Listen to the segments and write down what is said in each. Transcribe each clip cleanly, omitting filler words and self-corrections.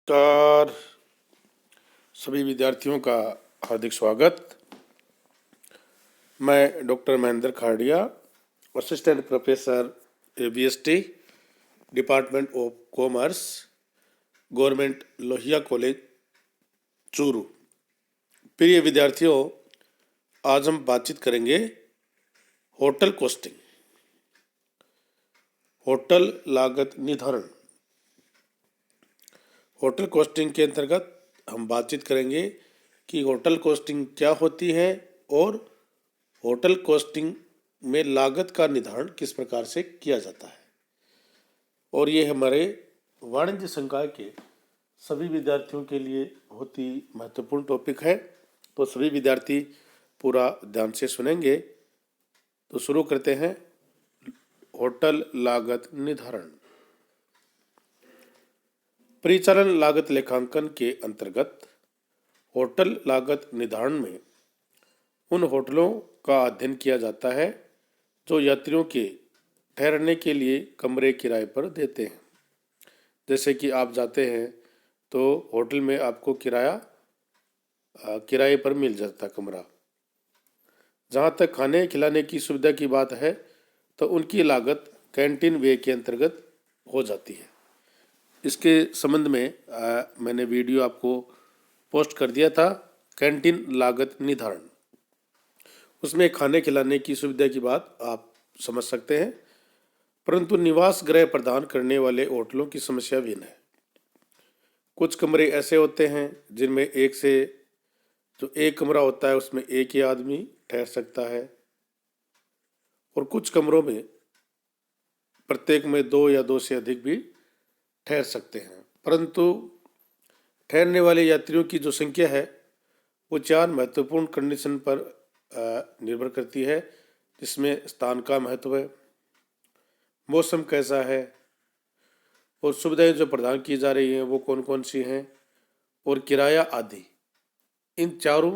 नमस्कार सभी विद्यार्थियों का हार्दिक स्वागत। मैं doctor Mahendra Khadia, assistant professor ABST, department of commerce, government Lohia college Churu. प्रिय विद्यार्थियों, आज हम बातचीत करेंगे होटल कॉस्टिंग, होटल लागत निर्धारण। होटल कॉस्टिंग के अंतर्गत हम बातचीत करेंगे कि होटल कॉस्टिंग क्या होती है और होटल कॉस्टिंग में लागत का निर्धारण किस प्रकार से किया जाता है। और ये हमारे वाणिज्य संकाय के सभी विद्यार्थियों के लिए बहुत ही महत्वपूर्ण टॉपिक है, तो सभी विद्यार्थी पूरा ध्यान से सुनेंगे। तो शुरू करते हैं। होटल लागत निर्धारण। परिचालन लागत लेखांकन के अंतर्गत होटल लागत निर्धारण में उन होटलों का अध्ययन किया जाता है जो यात्रियों के ठहरने के लिए कमरे किराए पर देते हैं। जैसे कि आप जाते हैं तो होटल में आपको किराए पर मिल जाता कमरा। जहाँ तक खाने खिलाने की सुविधा की बात है तो उनकी लागत कैंटीन वे के अंतर्गत हो जाती है। इसके संबंध में मैंने वीडियो आपको पोस्ट कर दिया था, कैंटीन लागत निर्धारण। उसमें खाने खिलाने की सुविधा की बात आप समझ सकते हैं, परंतु निवास गृह प्रदान करने वाले होटलों की समस्या भिन्न है। कुछ कमरे ऐसे होते हैं जिनमें एक कमरा होता है उसमें एक ही आदमी ठहर सकता है, और कुछ कमरों में प्रत्येक में 2 या 2 से अधिक भी ठहर सकते हैं। परंतु ठहरने वाले यात्रियों की जो संख्या है वो 4 महत्वपूर्ण कंडीशन पर निर्भर करती है, जिसमें स्थान का महत्व है, मौसम कैसा है, और सुविधाएं जो प्रदान की जा रही हैं वो कौन कौन सी हैं, और किराया आदि। इन चारों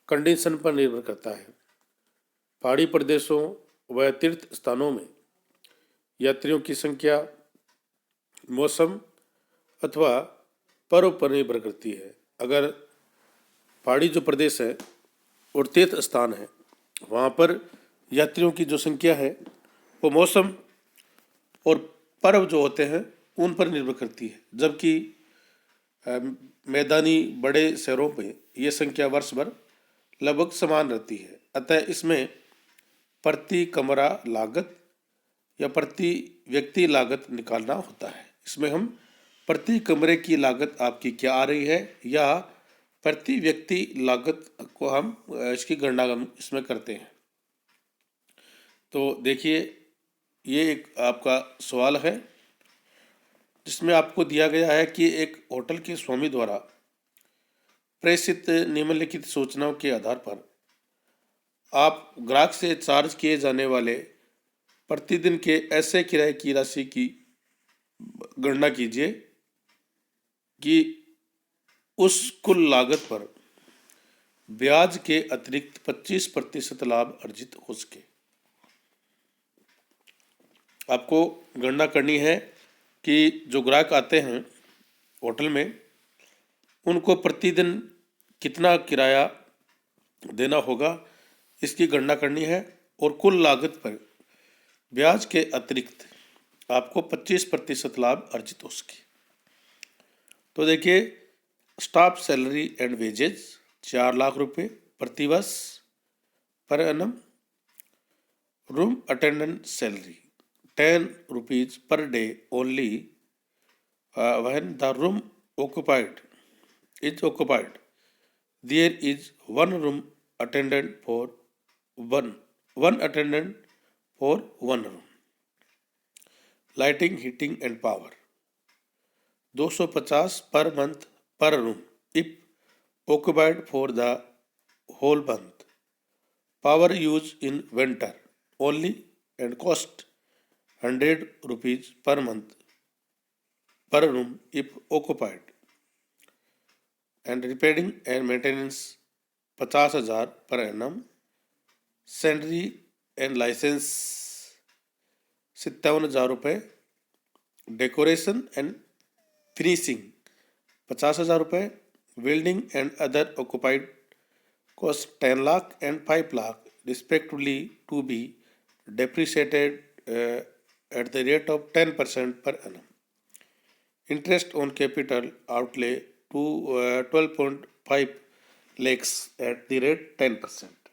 कंडीशन पर निर्भर करता है। पहाड़ी प्रदेशों व तीर्थ स्थानों में यात्रियों की संख्या मौसम अथवा पर्व पर निर्भर करती है। अगर पहाड़ी जो प्रदेश है और तीर्थ स्थान है वहाँ पर यात्रियों की जो संख्या है वो मौसम और पर्व जो होते हैं उन पर निर्भर करती है, जबकि मैदानी बड़े शहरों में ये संख्या वर्ष भर लगभग समान रहती है। अतः इसमें प्रति कमरा लागत या प्रति व्यक्ति लागत निकालना होता है। इसमें हम प्रति कमरे की लागत आपकी क्या आ रही है या प्रति व्यक्ति लागत को हम इसकी गणना इसमें करते हैं। तो देखिए, ये एक आपका सवाल है जिसमें आपको दिया गया है कि एक होटल के स्वामी द्वारा प्रेषित निम्नलिखित सूचनाओं के आधार पर आप ग्राहक से चार्ज किए जाने वाले प्रतिदिन के ऐसे किराए की राशि की गणना कीजिए कि उस कुल लागत पर ब्याज के अतिरिक्त 25% लाभ अर्जित हो सके। आपको गणना करनी है कि जो ग्राहक आते हैं होटल में उनको प्रतिदिन कितना किराया देना होगा, इसकी गणना करनी है, और कुल लागत पर ब्याज के अतिरिक्त आपको 25% लाभ अर्जित हो सके। तो देखिए, staff salary and wages 4 lakh रुपए प्रति वर्ष पर annum. Room attendant salary 10 rupees per day only when the room is occupied. There is one room attendant for one attendant for one room. Lighting, heating and power 250 per month per room if occupied for the whole month. Power use in winter only and cost 100 rupees per month per room if occupied. And repairing and maintenance 50,000 per annum. Sandry and license 57,000 रुपये. Decoration and finishing 50,000 रुपये। Building and other occupied cost 10 lakh and 5 lakh respectively to be depreciated at the rate of 10% per annum. Interest on capital outlay to 12.5 lakhs at the rate 10%.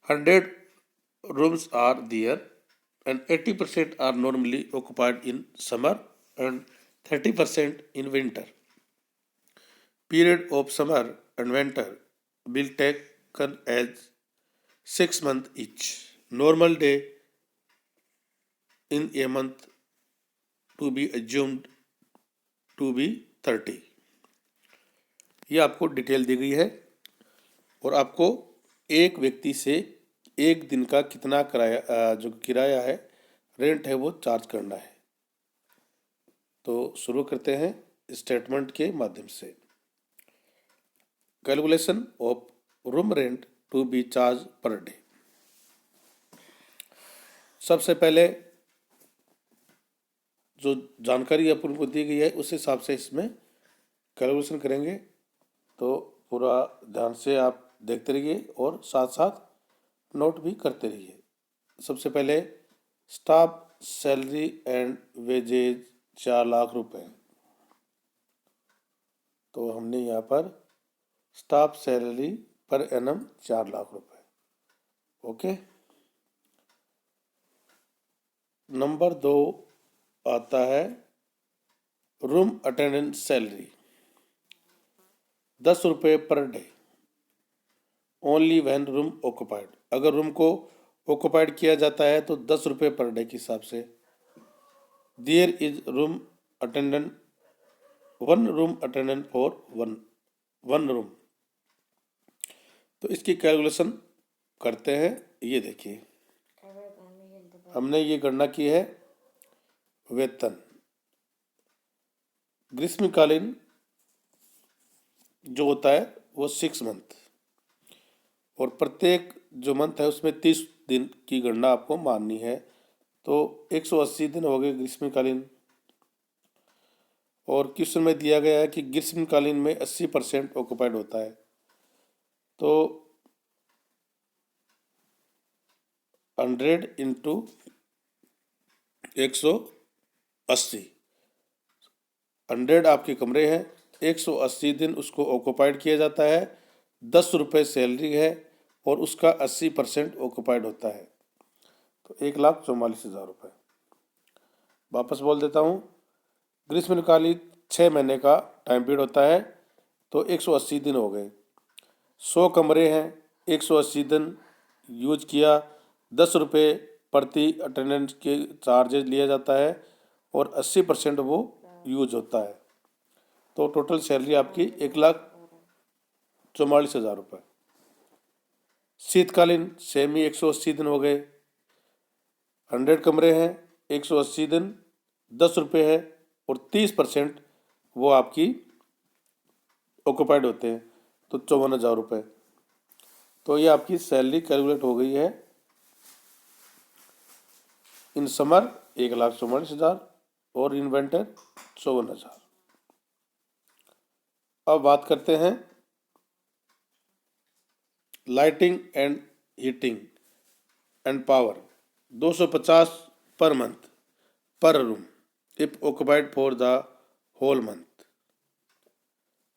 100 rooms are there and 80% are normally occupied in summer and 30% in winter. Period of summer and winter will taken as 6 months each. Normal day in a month to be assumed to be 30. ये आपको detail दी गई है और आपको एक व्यक्ति से एक दिन का कितना किराया जो किराया है रेंट है वो चार्ज करना है। तो शुरू करते हैं स्टेटमेंट के माध्यम से। Calculation of room rent to be charge per day. सबसे पहले जो जानकारी अपन को दी गई है उस हिसाब से इसमें कैलकुलेशन करेंगे, तो पूरा ध्यान से आप देखते रहिए और साथ साथ नोट भी करते रहिए। सबसे पहले staff salary and wages 4 lakh रुपए। तो हमने यहाँ पर staff salary per annum 4 lakh रुपए। ओके। नंबर 2 आता है रूम अटेंडेंस सैलरी 10 रुपये per day only when room occupied. अगर रूम को ऑक्युपाइड किया जाता है तो 10 रुपये पर डे के हिसाब से। There is room attendant 1 room attendant for one room. तो इसकी कैलकुलेशन करते हैं। ये देखिए हमने ये गणना की है वेतन ग्रीष्मकालीन जो होता है वो 6 मंथ और प्रत्येक जो मंथ है उसमें 30 दिन की गणना आपको माननी है। तो 180 दिन हो गए ग्रीष्मकालीन। और क्वेश्चन में दिया गया है कि ग्रीष्मकालीन में 80% ऑक्युपाइड होता है। तो 100 इंटू 180, 100 आपके कमरे हैं, 180 दिन उसको ऑक्युपाइड किया जाता है, 10 रुपये सैलरी है और उसका 80% ऑक्युपाइड होता है। तो 1,44,000 रुपये। वापस बोल देता हूँ, ग्रीष्मकालीन 6 महीने का टाइम पीरियड होता है तो 180 दिन हो गए। 100 कमरे हैं, 180 दिन यूज किया, 10 रुपये प्रति अटेंडेंस के चार्जेज लिया जाता है और 80% वो यूज होता है। तो टोटल सैलरी आपकी 1,44,000 रुपये। शीतकालीन सेम ही 180 दिन हो गए, 100 कमरे हैं, 180 दिन, 10 रुपये है और 30% वो आपकी ऑक्युपाइड होते हैं तो 54,000 रुपये। तो ये आपकी सैलरी कैलकुलेट हो गई है। इन समर 1,44,000 और इन विंटर 54,000। अब बात करते हैं lighting and heating and power 250 per month पर room if occupied for the whole month.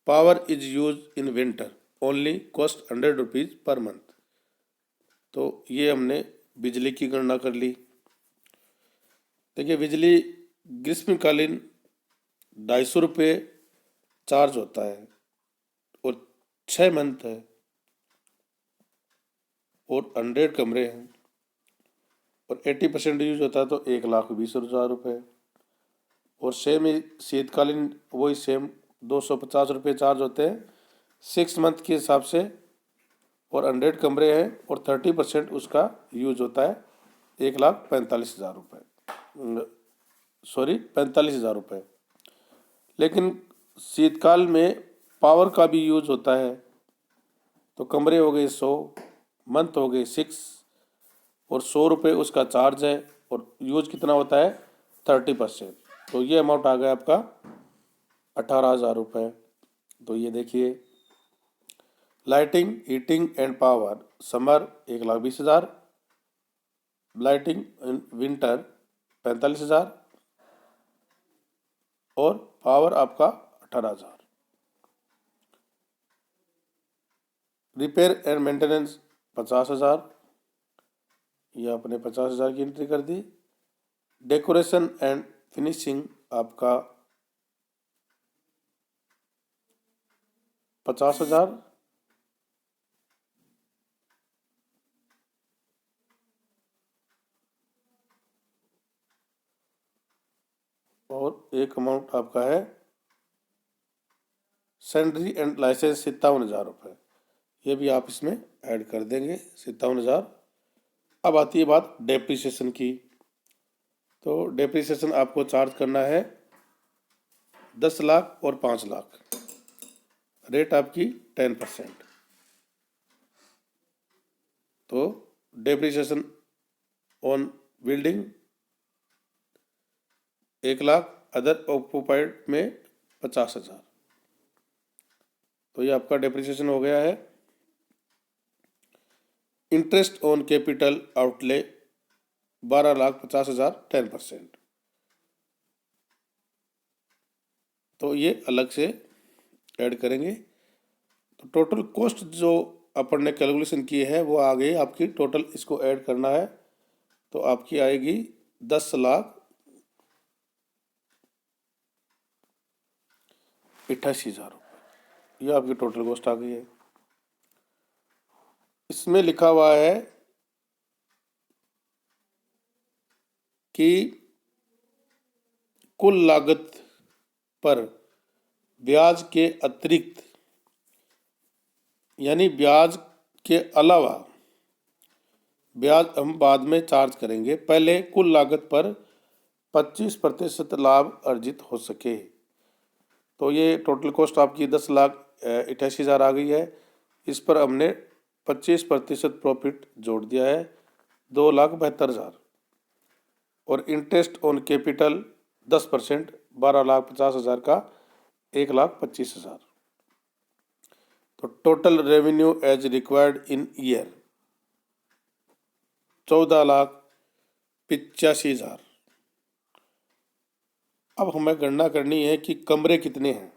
Power is used in winter only cost 100 rupees per month. तो ये हमने बिजली की गणना कर ली। देखिए बिजली ग्रीष्मकालीन 250 रुपये चार्ज होता है और 6 मंथ है और 100 कमरे हैं और 80% यूज होता है तो 1,20,000 रुपये। और सेम ही शीतकालीन वही सेम 250 रुपये चार्ज होते हैं 6 मंथ के हिसाब से और 100 कमरे हैं और 30% उसका यूज होता है 1,45,000 रुपये, सॉरी 45,000 रुपये। लेकिन शीतकाल में पावर का भी यूज होता है तो कमरे हो गए 100, मंथ हो गए 6 और 100 रुपये उसका चार्ज है और यूज कितना होता है 30%। तो ये अमाउंट आ गया आपका 18,000 रुपये। तो ये देखिए, lighting, heating and power summer 1,20,000, lighting in winter 45,000 और पावर आपका 18,000। रिपेयर एंड मेंटेनेंस 50,000, ये आपने 50,000 की एंट्री कर दी। डेकोरेशन एंड फिनिशिंग आपका 50,000। और एक अमाउंट आपका है सैलरी एंड लाइसेंस 57,000 रुपये, ये भी आप इसमें ऐड कर देंगे 57,000। अब आती है बात डेप्रिसिएशन की। तो डेप्रिसिएशन आपको चार्ज करना है 10 लाख और 5 लाख, रेट आपकी 10%। तो depreciation on building 1 lakh, other occupied में 50,000। तो ये आपका डेप्रिसिएशन हो गया है। Interest on capital outlay 12,50,000, 10%। तो ये अलग से ऐड करेंगे। तो टोटल कॉस्ट जो अपन ने कैलकुलेशन की है वो आ गई आपकी, टोटल इसको ऐड करना है तो आपकी आएगी 10,88,000 रुपये। ये आपकी टोटल कॉस्ट आ गई है। इसमें लिखा हुआ है कि कुल लागत पर ब्याज के अतिरिक्त, यानी ब्याज के अलावा, ब्याज हम बाद में चार्ज करेंगे, पहले कुल लागत पर 25% लाभ अर्जित हो सके। तो ये टोटल कॉस्ट आपकी 10,88,000 आ गई है। इस पर हमने 25% प्रॉफिट जोड़ दिया है 2,72,000। और इंटरेस्ट ऑन कैपिटल 10%, 12,50,000 का 1,25,000। तो total revenue as required in year 14,85,000। अब हमें गणना करनी है कि कमरे कितने हैं।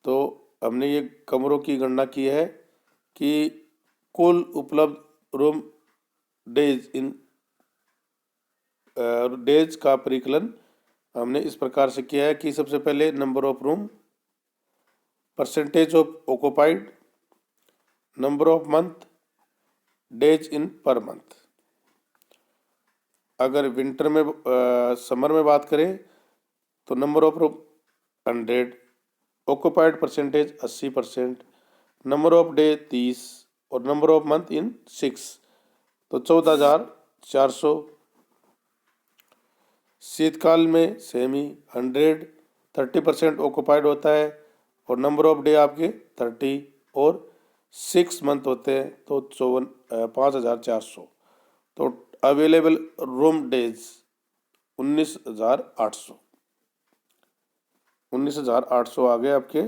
तो हमने ये कमरों की गणना की है कि कुल उपलब्ध रूम डेज इन डेज का परिकलन हमने इस प्रकार से किया है कि सबसे पहले number of room, percentage of occupied, number of month, days in per month. अगर विंटर में समर में बात करें तो number of room 100, occupied percentage 80%, number of day 30 और नंबर ऑफ मंथ इन 6, तो 14,400। शीतकाल में सेमी 100, 30% ऑक्यूपाइड होता है और नंबर ऑफ डे आपके 30 और 6 मंथ होते हैं तो 5,400। तो अवेलेबल रूम डेज 19,800। 19,800 आ गए आपके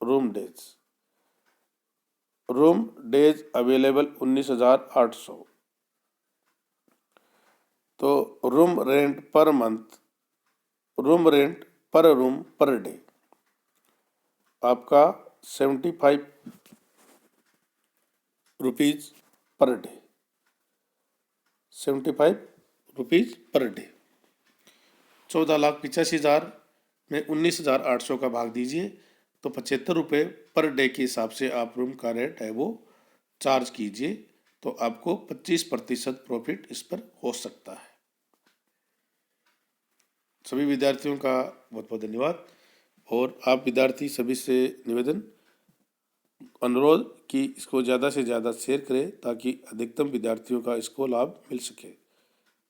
room days. Room days available 19,800। तो room rent per month, room rent पर रूम पर डे आपका 75 rupees per day, 75 rupees per day. 14,85,000 में 19,800 का भाग दीजिए तो 75 रुपये पर डे के हिसाब से आप रूम का रेट है वो चार्ज कीजिए, तो आपको 25% प्रॉफिट इस पर हो सकता है। सभी विद्यार्थियों का बहुत बहुत धन्यवाद। और आप विद्यार्थी सभी से निवेदन, अनुरोध कि इसको ज़्यादा से ज़्यादा शेयर करें ताकि अधिकतम विद्यार्थियों का इसको लाभ मिल सके।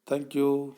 Thank you.